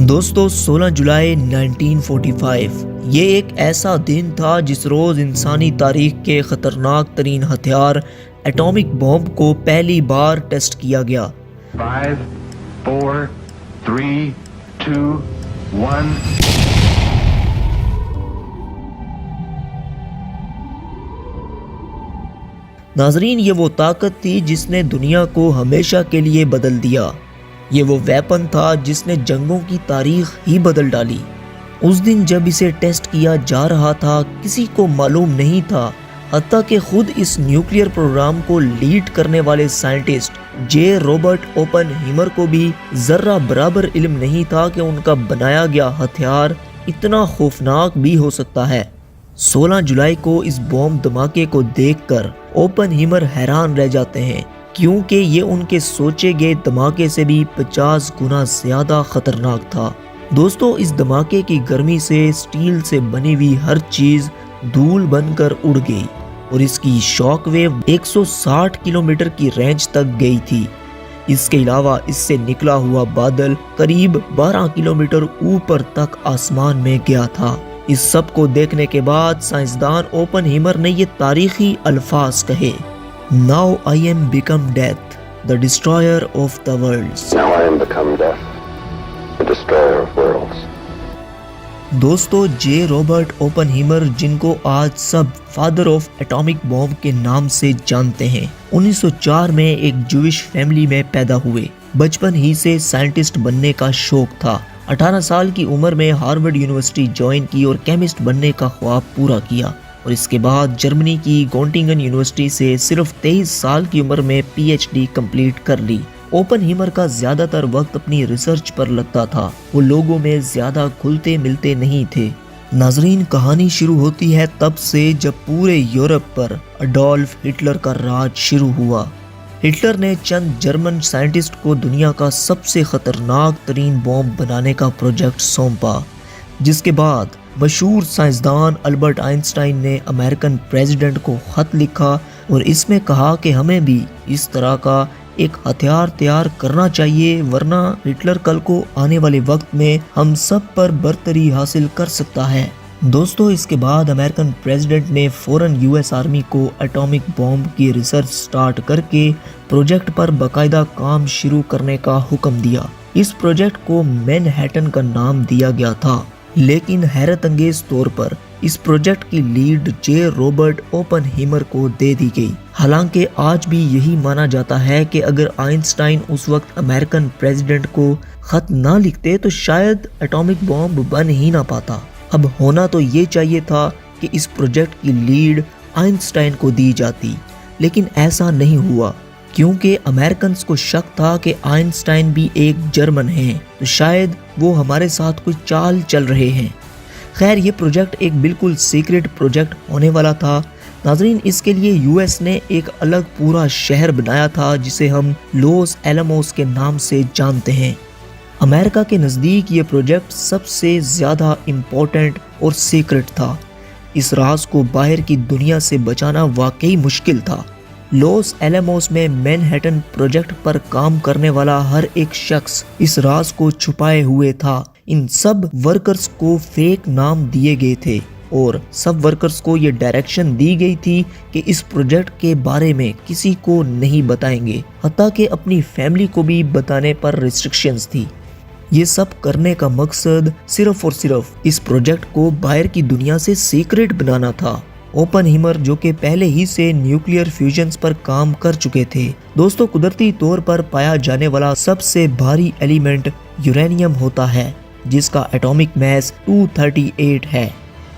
دوستو 16 جولائی 1945 یہ ایک ایسا دن تھا جس روز انسانی تاریخ کے خطرناک ترین ہتھیار ایٹامک بم کو پہلی بار ٹیسٹ کیا گیا۔ 5 4 3 2 1 ناظرین، یہ وہ طاقت تھی جس نے دنیا کو ہمیشہ کے لیے بدل دیا۔ یہ وہ ویپن تھا جس نے جنگوں کی تاریخ ہی بدل ڈالی۔ اس دن جب اسے ٹیسٹ کیا جا رہا تھا کسی کو معلوم نہیں تھا، حتیٰ کہ خود اس نیوکلیئر پروگرام کو لیڈ کرنے والے سائنٹسٹ جے روبرٹ اوپن ہیمر کو بھی ذرہ برابر علم نہیں تھا کہ ان کا بنایا گیا ہتھیار اتنا خوفناک بھی ہو سکتا ہے۔ 16 جولائی کو اس بم دھماکے کو دیکھ کر اوپن ہیمر حیران رہ جاتے ہیں، کیونکہ یہ ان کے سوچے گئے دھماکے سے بھی 50 گنا زیادہ خطرناک تھا۔ دوستو، اس دھماکے کی گرمی سے اسٹیل سے بنی ہوئی ہر چیز دھول بن کر اڑ گئی اور اس کی شاک ویو 160 کلومیٹر کی رینج تک گئی تھی۔ اس کے علاوہ اس سے نکلا ہوا بادل قریب 12 کلومیٹر اوپر تک آسمان میں گیا تھا۔ اس سب کو دیکھنے کے بعد سائنسدان اوپن ہیمر نے یہ تاریخی الفاظ کہے: Now I am become death, the destroyer of the worlds. Now I am become death, the destroyer of worlds. دوستو، جے روبرٹ اوپن ہیمر، جن کو آج سب فادر آف ایٹامک بم کے نام سے جانتے ہیں، 1904 میں ایک جوش فیملی میں پیدا ہوئے۔ بچپن ہی سے سائنٹسٹ بننے کا شوق تھا۔ 18 سال کی عمر میں ہارورڈ یونیورسٹی جوائن کی اور کیمسٹ بننے کا خواب پورا کیا، اور اس کے بعد جرمنی کی گونٹنگن یونیورسٹی سے صرف 23 سال کی عمر میں پی ایچ ڈی کمپلیٹ کر لی۔ اوپن ہیمر کا زیادہ تر وقت اپنی ریسرچ پر لگتا تھا، وہ لوگوں میں زیادہ کھلتے ملتے نہیں تھے۔ ناظرین، کہانی شروع ہوتی ہے تب سے جب پورے یورپ پر اڈولف ہٹلر کا راج شروع ہوا۔ ہٹلر نے چند جرمن سائنٹسٹ کو دنیا کا سب سے خطرناک ترین بم بنانے کا پروجیکٹ سونپا، جس کے بعد مشہور سائنسدان البرٹ آئنسٹائن نے امریکن پریزیڈنٹ کو خط لکھا اور اس میں کہا کہ ہمیں بھی اس طرح کا ایک ہتھیار تیار کرنا چاہیے، ورنہ ہٹلر کل کو آنے والے وقت میں ہم سب پر برتری حاصل کر سکتا ہے۔ دوستو، اس کے بعد امریکن پریزیڈنٹ نے فوراً یو ایس آرمی کو ایٹامک بم کی ریسرچ سٹارٹ کر کے پروجیکٹ پر باقاعدہ کام شروع کرنے کا حکم دیا۔ اس پروجیکٹ کو مین ہیٹن کا نام دیا گیا تھا، لیکن حیرت انگیز طور پر اس پروجیکٹ کی لیڈ جے روبرٹ اوپن ہیمر کو دے دی گئی۔ حالانکہ آج بھی یہی مانا جاتا ہے کہ اگر آئنسٹائن اس وقت امریکن پریزیڈنٹ کو خط نہ لکھتے تو شاید ایٹامک بم بن ہی نہ پاتا۔ اب ہونا تو یہ چاہیے تھا کہ اس پروجیکٹ کی لیڈ آئنسٹائن کو دی جاتی، لیکن ایسا نہیں ہوا، کیونکہ امریکنز کو شک تھا کہ آئنسٹائن بھی ایک جرمن ہیں، تو شاید وہ ہمارے ساتھ کوئی چال چل رہے ہیں۔ خیر، یہ پروجیکٹ ایک بالکل سیکرٹ پروجیکٹ ہونے والا تھا۔ ناظرین، اس کے لیے یو ایس نے ایک الگ پورا شہر بنایا تھا جسے ہم لوس ایلموس کے نام سے جانتے ہیں۔ امریکہ کے نزدیک یہ پروجیکٹ سب سے زیادہ امپورٹنٹ اور سیکرٹ تھا۔ اس راز کو باہر کی دنیا سے بچانا واقعی مشکل تھا۔ لوس ایلموس میں مین ہیٹن پروجیکٹ پر کام کرنے والا ہر ایک شخص اس راز کو چھپائے ہوئے تھا۔ ان سب ورکرز کو فیک نام دیے گئے تھے اور سب ورکرز کو یہ ڈائریکشن دی گئی تھی کہ اس پروجیکٹ کے بارے میں کسی کو نہیں بتائیں گے، حتیٰ کہ اپنی فیملی کو بھی بتانے پر ریسٹرکشنز تھی۔ یہ سب کرنے کا مقصد صرف اور صرف اس پروجیکٹ کو باہر کی دنیا سے سیکرٹ بنانا تھا۔ اوپن ہیمر، جو کہ پہلے ہی سے نیوکلیئر فیوژنز پر کام کر چکے تھے۔ دوستو، قدرتی طور پر پایا جانے والا سب سے بھاری ایلیمنٹ یورینیم ہوتا ہے، جس کا ایٹامک میس 238 ہے۔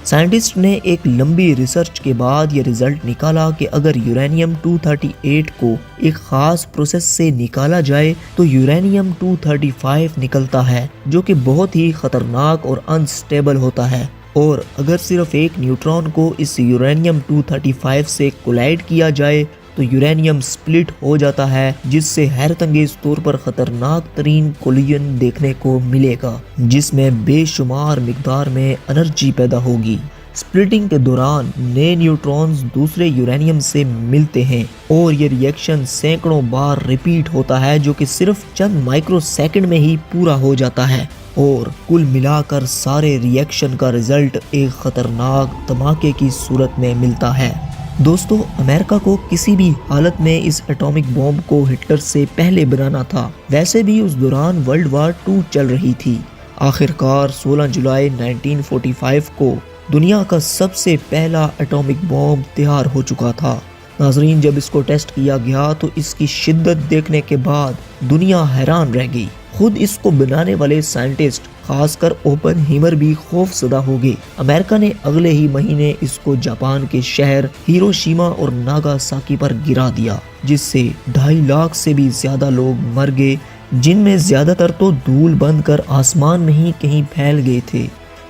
سائنٹسٹ نے ایک لمبی ریسرچ کے بعد یہ رزلٹ نکالا کہ اگر یورینیم 238 کو ایک خاص پروسیس سے نکالا جائے تو یورینیم 235 نکلتا ہے، جو کہ بہت ہی خطرناک اور انسٹیبل ہوتا ہے، اور اگر صرف ایک نیوٹران کو اس یورینیم 235 سے کولائڈ کیا جائے تو یورینیم سپلٹ ہو جاتا ہے، جس سے حیرت انگیز طور پر خطرناک ترین کولیجن دیکھنے کو ملے گا، جس میں بے شمار مقدار میں انرجی پیدا ہوگی۔ سپلٹنگ کے دوران نئے نیوٹرونز دوسرے یورینیم سے ملتے ہیں اور یہ ری ایکشن سینکڑوں بار ریپیٹ ہوتا ہے، جو کہ صرف چند مائکرو سیکنڈ میں ہی پورا ہو جاتا ہے، اور کل ملا کر سارے ریئیکشن کا رزلٹ ایک خطرناک دھماکے کی صورت میں ملتا ہے۔ دوستو، امریکہ کو کسی بھی حالت میں اس ایٹامک بم کو ہٹلر سے پہلے بنانا تھا۔ ویسے بھی اس دوران ورلڈ وار 2 چل رہی تھی۔ آخر کار 16 جولائی 1945 کو دنیا کا سب سے پہلا ایٹامک بم تیار ہو چکا تھا۔ ناظرین، جب اس کو ٹیسٹ کیا گیا تو اس کی شدت دیکھنے کے بعد دنیا حیران رہ گئی۔ خود اس کو بنانے والے سائنٹسٹ، خاص کر اوپن ہیمر بھی خوف زدہ ہو گئے۔ امریکہ نے اگلے ہی مہینے اس کو جاپان کے شہر ہیروشیما اور ناگاساکی پر گرا دیا، جس سے 2.5 لاکھ سے بھی زیادہ لوگ مر گئے، جن میں زیادہ تر تو دھول بن کر آسمان میں ہی کہیں پھیل گئے تھے۔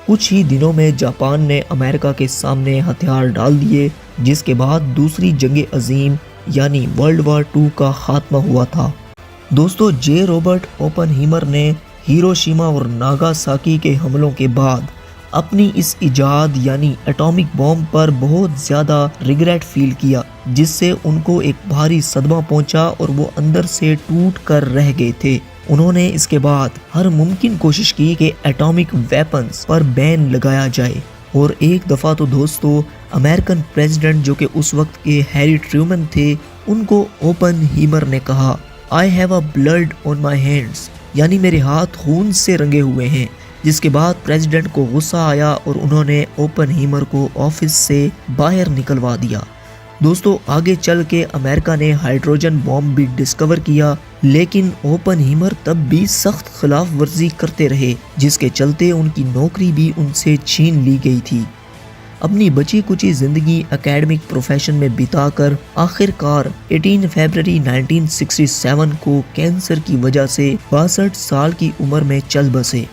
کچھ ہی دنوں میں جاپان نے امریکہ کے سامنے ہتھیار ڈال دیے، جس کے بعد دوسری جنگ عظیم یعنی ورلڈ وار 2 کا خاتمہ ہوا تھا۔ دوستو، جے رابرٹ اوپن ہیمر نے ہیروشیما اور ناگاساکی کے حملوں کے بعد اپنی اس ایجاد یعنی ایٹامک بم پر بہت زیادہ ریگریٹ فیل کیا، جس سے ان کو ایک بھاری صدمہ پہنچا اور وہ اندر سے ٹوٹ کر رہ گئے تھے۔ انہوں نے اس کے بعد ہر ممکن کوشش کی کہ ایٹامک ویپنز پر بین لگایا جائے، اور ایک دفعہ تو دوستو امریکن پریزیڈنٹ جو کہ اس وقت کے ہیری ٹرومن تھے، ان کو اوپن ہیمر نے کہا I have a blood on my hands، یعنی میرے ہاتھ خون سے رنگے ہوئے ہیں، جس کے بعد پریزیڈنٹ کو غصہ آیا اور انہوں نے اوپن ہیمر کو آفس سے باہر نکلوا دیا۔ دوستو، آگے چل کے امریکہ نے ہائیڈروجن بم بھی ڈسکور کیا، لیکن اوپن ہیمر تب بھی سخت خلاف ورزی کرتے رہے، جس کے چلتے ان کی نوکری بھی ان سے چھین لی گئی تھی۔ اپنی بچی کچی زندگی اکیڈمک پروفیشن میں بتا کر آخر کار 18 فروری 1967 کو کینسر کی وجہ سے 62 سال کی عمر میں چل بسے۔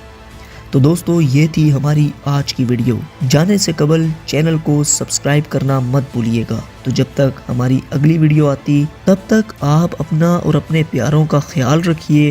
تو دوستو، یہ تھی ہماری آج کی ویڈیو۔ جانے سے قبل چینل کو سبسکرائب کرنا مت بھولیے گا۔ تو جب تک ہماری اگلی ویڈیو آتی، تب تک آپ اپنا اور اپنے پیاروں کا خیال رکھیے۔